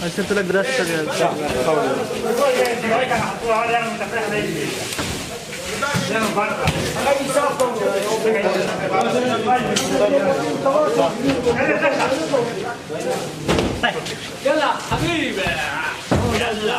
अच्छा तुला ग्रस्त يلا حبيبي يلا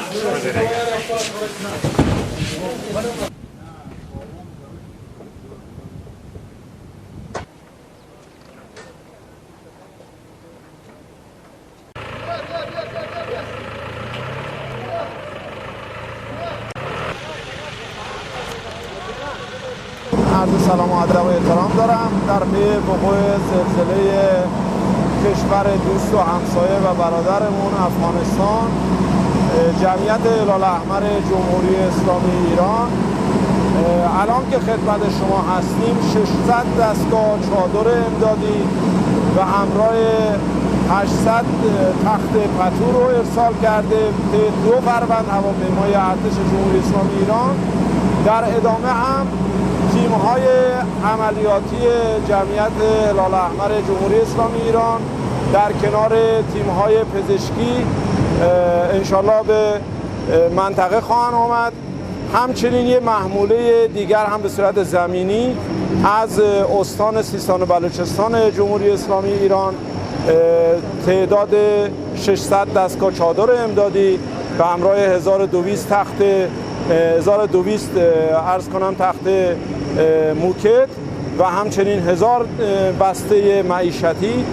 عرض سلام و ادب و احترام دارم در پی وقوع زلزله کشور دوست و همسایه و برادرمون افغانستان. جمعیت هلال احمر جمهوری اسلامی ایران الان که خدمت شما هستیم 600 دستگاه چادر امدادی و همراه 800 تخت پتو رو ارسال کرده به 2 فروند هواپیمای ارتش جمهوری اسلامی ایران. در ادامه هم تیم‌های عملیاتی جمعیت هلال احمر جمهوری اسلامی ایران در کنار تیم‌های پزشکی انشالله به منطقه خواهند آمد. همچنین یک محموله دیگر هم به صورت زمینی از استان سیستان و بلوچستان جمهوری اسلامی ایران تعداد 600 دستگاه چادر امدادی به همراه 1200 تخت 1200 عرض کنم تخت موکت و همچنین 1000 بسته معیشتی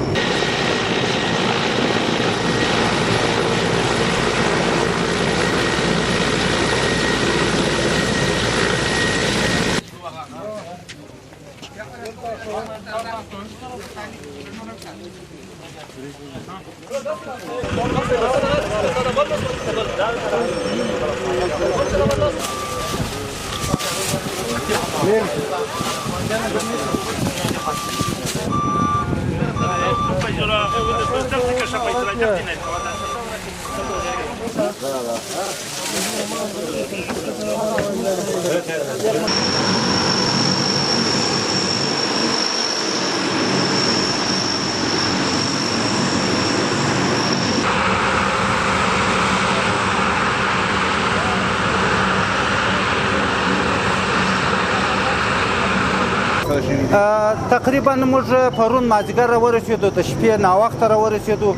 تقریبا موږ پرون مازدیګر راورسېدو، د شپې ناوخته راورسېدو.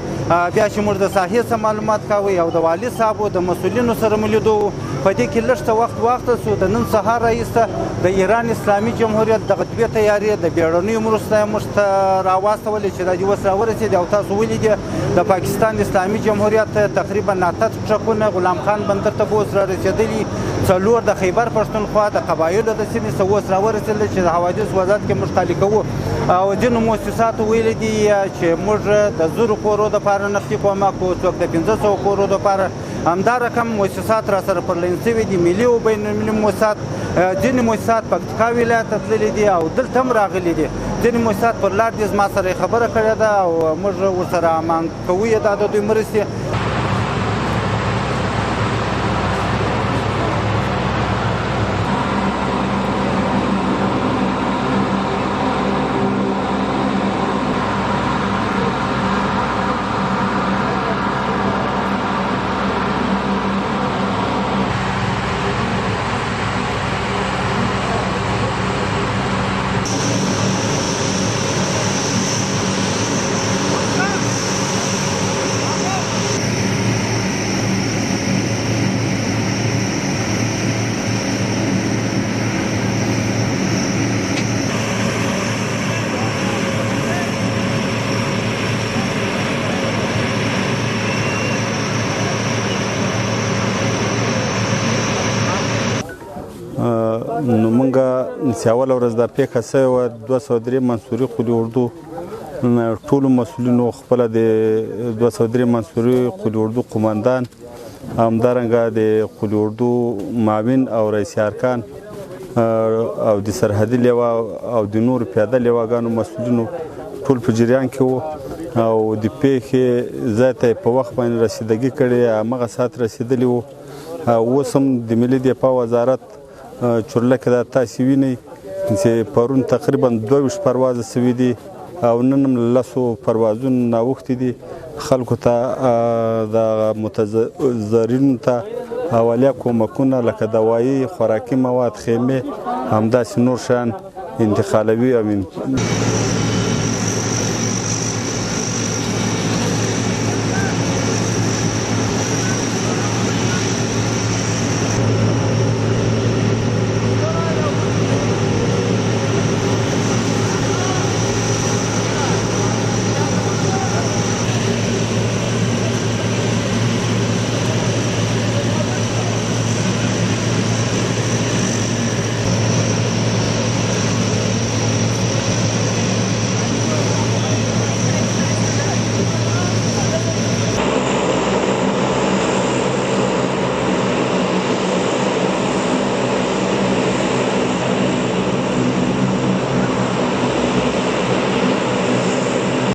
بیا چې موږ د ساحې څخه معلومات کوو او د والي صاحبو د مسؤلینو سره مو لیدو، په دې کې لږ څه وخت واخته سو. د نن سهار راهیسته د ایران اسلامي جمهوریت دغه 2 تیارې د بیړنیو مرستو یې موږ ته راواستولې چې دا دې اوس راورسېدې او تاسو ولیدې. د پاکستان اسلامي جمهوریت تقریبا 9 ټرکونه غلام خان بندر ته اوس رارسېدلي، 4 د خیبر پښتونخوا د قبایلو د سیمې څخه اوس راورسېدل چې د حوادث وضعیت کې موږ خالي کوو. او ځینو مؤسساتو ویلي دي چې موږ د 1000 کورو دپاره نفتي کومک کوو، څوک د 1500 کورو دپاره. همدا رقم مؤسسات را سره پرلین شوي دي، ملي او بین المللي مؤسسات. ځینې مؤسسات پکتیکا ولایت ته تللي دي او دلته هم راغلي دي. ځینې مؤسسات پر لار دي، زما سره یې خبره کړې ده او موږ ورسره امان کوو دا د دوی مرستې. نو مونږه چې اوله ورځ دا پیښه سوې وه 203 منصوري قلي اردو ټولو مسؤلینو خپله د 203 منصوري قلي اردو قماندان همدارنګه د قلي اردو معاون او رئیس ارکان او د سرحدي لیوا او د نور پیاده لیواګانو مسؤلینو ټول په جریان کې وو او د پیښې ځای ته په وخت باندې رسیدګي کړې، همغه ساعت رسېدلي وو. اوس هم د ملي دفاع وزارت چورلکه دا تاسې وینئ چې پرون تقریبا 22 پروازه سوي دي او نن هم 10 پروازونه ناوښتي دي خلکو ته د متضررینو ته اولیه کومکونه لکه دوایي، خوراکي مواد، خیمې، همداسې نور شیان انتقالوي او